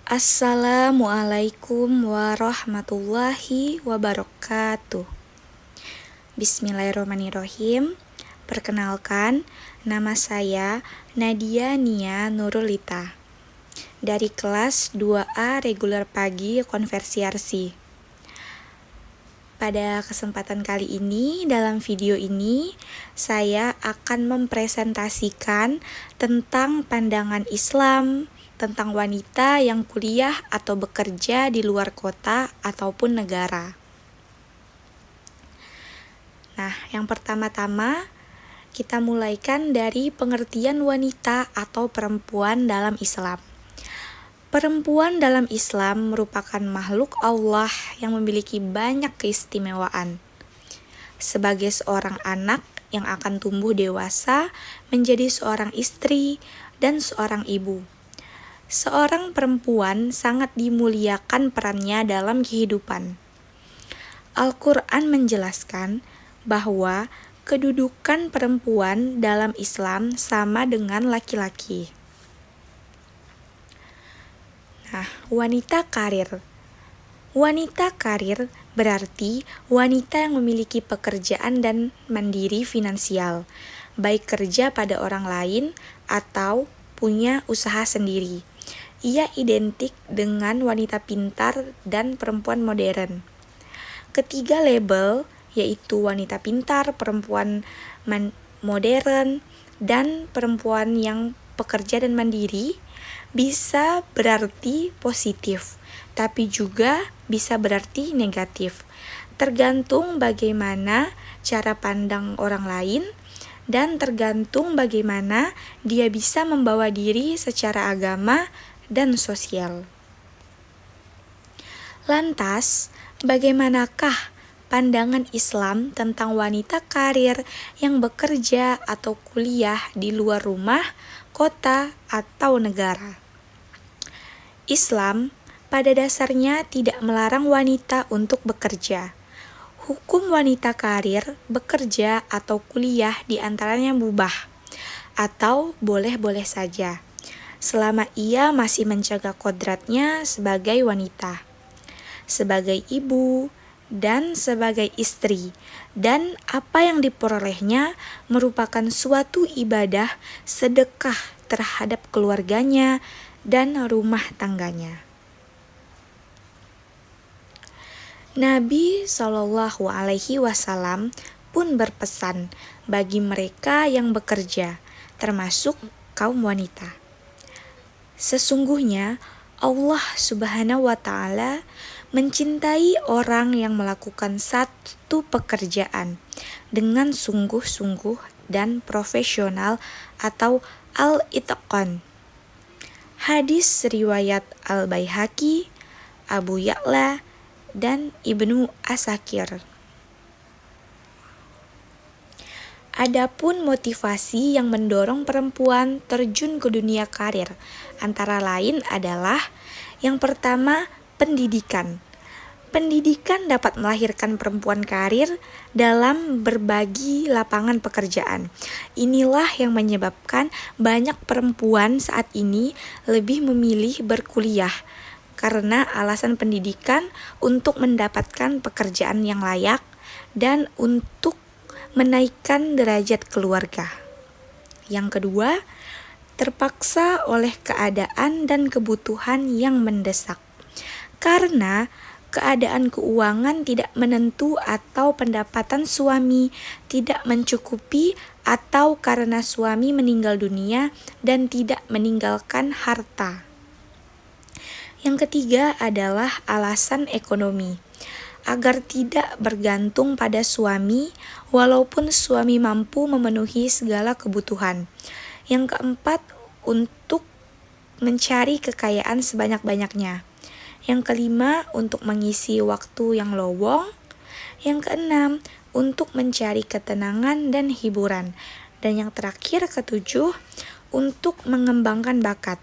Assalamualaikum warahmatullahi wabarakatuh. Bismillahirrahmanirrahim. Perkenalkan, nama saya Nadia Nia Nurulita dari kelas 2A reguler pagi konversiarsi. Pada kesempatan kali ini, dalam video ini, saya akan mempresentasikan tentang pandangan Islam tentang wanita yang kuliah atau bekerja di luar kota ataupun negara. Nah, yang pertama-tama kita mulaikan dari pengertian wanita atau perempuan dalam Islam. Perempuan dalam Islam merupakan makhluk Allah yang memiliki banyak keistimewaan. Sebagai seorang anak yang akan tumbuh dewasa menjadi seorang istri dan seorang ibu. Seorang perempuan sangat dimuliakan perannya dalam kehidupan. Al-Quran menjelaskan bahwa kedudukan perempuan dalam Islam sama dengan laki-laki. Nah, wanita karir. Wanita karir berarti wanita yang memiliki pekerjaan dan mandiri finansial, baik kerja pada orang lain atau punya usaha sendiri. Ia identik dengan wanita pintar dan perempuan modern. Ketiga label, yaitu wanita pintar, perempuan modern, dan perempuan yang pekerja dan mandiri, bisa berarti positif, tapi juga bisa berarti negatif. Tergantung bagaimana cara pandang orang lain, dan tergantung bagaimana dia bisa membawa diri secara agama dan sosial. Lantas, bagaimanakah pandangan Islam tentang wanita karir yang bekerja atau kuliah di luar rumah, kota, atau negara? Islam pada dasarnya tidak melarang wanita untuk bekerja. Hukum wanita karir, bekerja, atau kuliah diantaranya mubah atau boleh-boleh saja, selama ia masih menjaga kodratnya sebagai wanita, sebagai ibu, dan sebagai istri, dan apa yang diperolehnya merupakan suatu ibadah sedekah terhadap keluarganya dan rumah tangganya. Nabi SAW pun berpesan bagi mereka yang bekerja, termasuk kaum wanita. Sesungguhnya Allah Subhanahu wa Ta'ala mencintai orang yang melakukan satu pekerjaan dengan sungguh-sungguh dan profesional atau al-itqan. Hadis riwayat Al-Baihaqi, Abu Ya'la, dan Ibnu Asakir. Adapun motivasi yang mendorong perempuan terjun ke dunia karir antara lain adalah yang pertama, pendidikan. Pendidikan dapat melahirkan perempuan karir dalam berbagi lapangan pekerjaan. Inilah yang menyebabkan banyak perempuan saat ini lebih memilih berkuliah karena alasan pendidikan untuk mendapatkan pekerjaan yang layak dan untuk menaikkan derajat keluarga. Yang kedua, terpaksa oleh keadaan dan kebutuhan yang mendesak. Karena keadaan keuangan tidak menentu atau pendapatan suami tidak mencukupi atau karena suami meninggal dunia dan tidak meninggalkan harta. Yang ketiga adalah alasan ekonomi. Agar tidak bergantung pada suami walaupun suami mampu memenuhi segala kebutuhan. Yang keempat, untuk mencari kekayaan sebanyak-banyaknya. Yang kelima, untuk mengisi waktu yang lowong. Yang keenam, untuk mencari ketenangan dan hiburan. Dan yang terakhir, ketujuh, untuk mengembangkan bakat.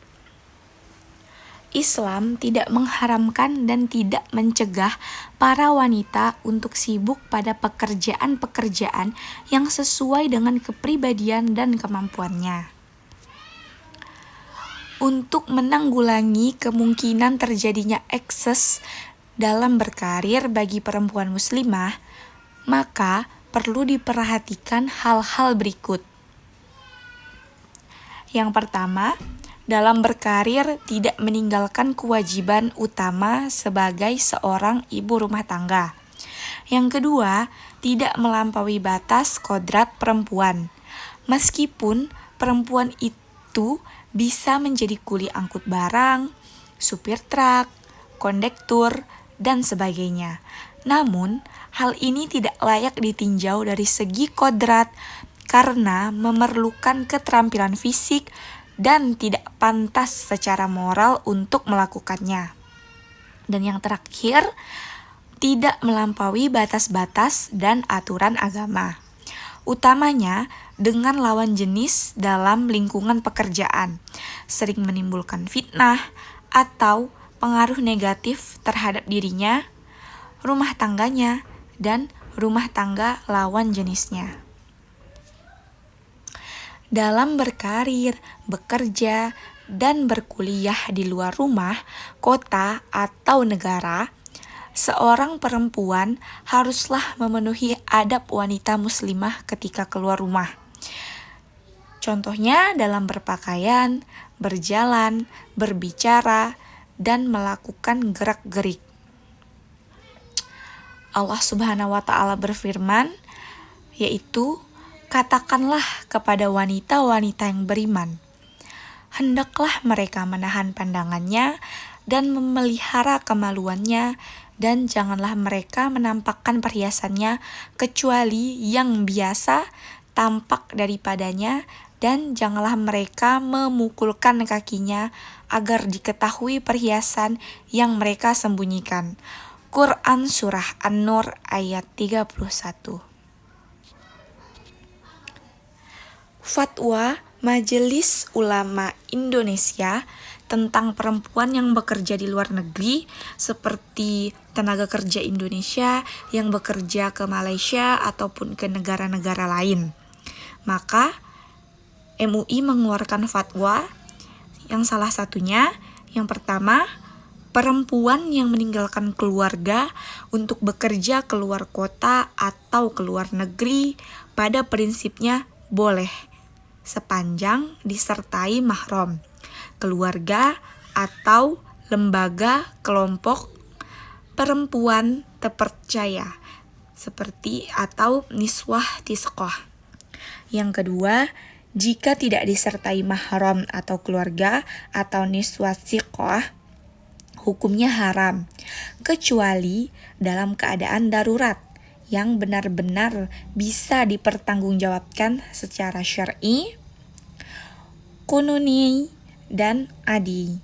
Islam tidak mengharamkan dan tidak mencegah para wanita untuk sibuk pada pekerjaan-pekerjaan yang sesuai dengan kepribadian dan kemampuannya. Untuk menanggulangi kemungkinan terjadinya ekses dalam berkarir bagi perempuan muslimah, maka perlu diperhatikan hal-hal berikut. Yang pertama, dalam berkarir tidak meninggalkan kewajiban utama sebagai seorang ibu rumah tangga. Yang kedua, tidak melampaui batas kodrat perempuan. Meskipun perempuan itu bisa menjadi kuli angkut barang, supir truk, kondektur, dan sebagainya. Namun, hal ini tidak layak ditinjau dari segi kodrat karena memerlukan keterampilan fisik dan tidak pantas secara moral untuk melakukannya. Dan yang terakhir, tidak melampaui batas-batas dan aturan agama, utamanya dengan lawan jenis dalam lingkungan pekerjaan, sering menimbulkan fitnah atau pengaruh negatif terhadap dirinya, rumah tangganya, dan rumah tangga lawan jenisnya. Dalam berkarir, bekerja, dan berkuliah di luar rumah, kota, atau negara, seorang perempuan haruslah memenuhi adab wanita muslimah ketika keluar rumah. Contohnya dalam berpakaian, berjalan, berbicara, dan melakukan gerak-gerik. Allah Subhanahu wa Ta'ala berfirman, yaitu, katakanlah kepada wanita-wanita yang beriman, hendaklah mereka menahan pandangannya dan memelihara kemaluannya, dan janganlah mereka menampakkan perhiasannya kecuali yang biasa tampak daripadanya, dan janganlah mereka memukulkan kakinya agar diketahui perhiasan yang mereka sembunyikan. Quran Surah An-Nur ayat 31. Fatwa Majelis Ulama Indonesia tentang perempuan yang bekerja di luar negeri, seperti tenaga kerja Indonesia yang bekerja ke Malaysia ataupun ke negara-negara lain. Maka MUI mengeluarkan fatwa yang salah satunya, yang pertama, perempuan yang meninggalkan keluarga untuk bekerja keluar kota atau keluar negeri pada prinsipnya boleh, sepanjang disertai mahram, keluarga atau lembaga kelompok perempuan terpercaya seperti atau niswah tisqah. Yang kedua, jika tidak disertai mahram atau keluarga atau niswah tisqah, hukumnya haram, kecuali dalam keadaan darurat yang benar-benar bisa dipertanggungjawabkan secara syar'i, qanuni, dan adi,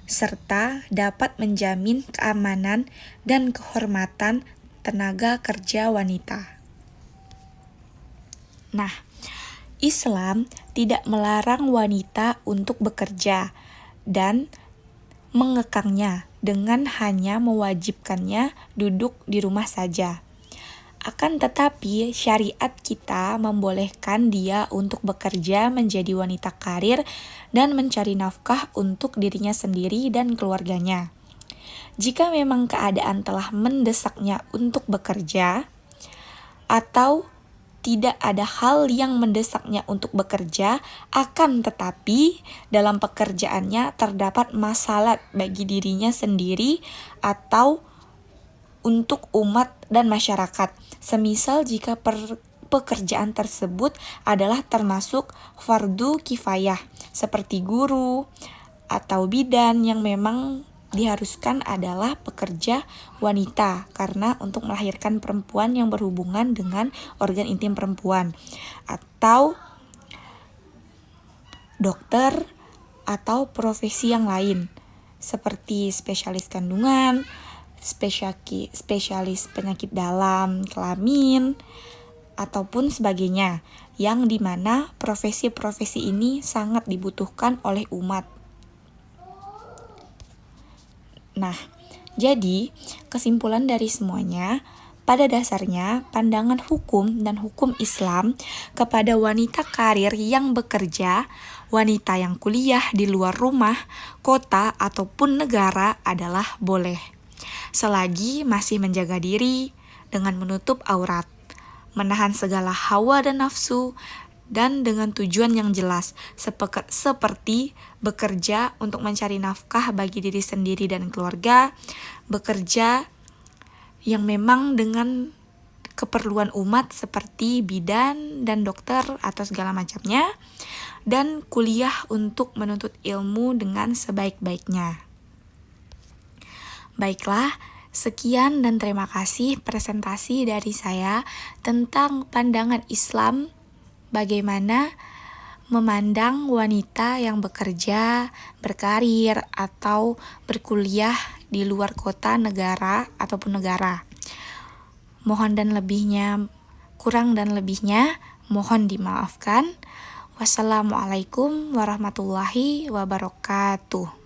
serta dapat menjamin keamanan dan kehormatan tenaga kerja wanita. Nah, Islam tidak melarang wanita untuk bekerja dan mengekangnya dengan hanya mewajibkannya duduk di rumah saja. Akan tetapi, syariat kita membolehkan dia untuk bekerja menjadi wanita karir dan mencari nafkah untuk dirinya sendiri dan keluarganya. Jika memang keadaan telah mendesaknya untuk bekerja, atau tidak ada hal yang mendesaknya untuk bekerja, akan tetapi dalam pekerjaannya terdapat masalah bagi dirinya sendiri atau untuk umat dan masyarakat. Semisal jika pekerjaan tersebut adalah termasuk fardu kifayah, seperti guru atau bidan yang memang diharuskan adalah pekerja wanita karena untuk melahirkan perempuan yang berhubungan dengan organ intim perempuan, atau dokter atau profesi yang lain seperti spesialis kandungan, spesialis penyakit dalam kelamin, ataupun sebagainya, yang dimana profesi-profesi ini sangat dibutuhkan oleh umat. Nah, jadi kesimpulan dari semuanya, Pada dasarnya, pandangan hukum dan hukum Islam kepada wanita karir yang bekerja, wanita yang kuliah di luar rumah, kota, ataupun negara adalah boleh, selagi masih menjaga diri dengan menutup aurat, menahan segala hawa dan nafsu, dan dengan tujuan yang jelas, seperti bekerja untuk mencari nafkah bagi diri sendiri dan keluarga, bekerja yang memang dengan keperluan umat seperti bidan dan dokter atau segala macamnya, dan kuliah untuk menuntut ilmu dengan sebaik-baiknya. Baiklah, sekian dan terima kasih presentasi dari saya tentang pandangan Islam bagaimana memandang wanita yang bekerja, berkarir, atau berkuliah di luar kota, negara, ataupun negara. Kurang dan lebihnya, mohon dimaafkan. Wassalamualaikum warahmatullahi wabarakatuh.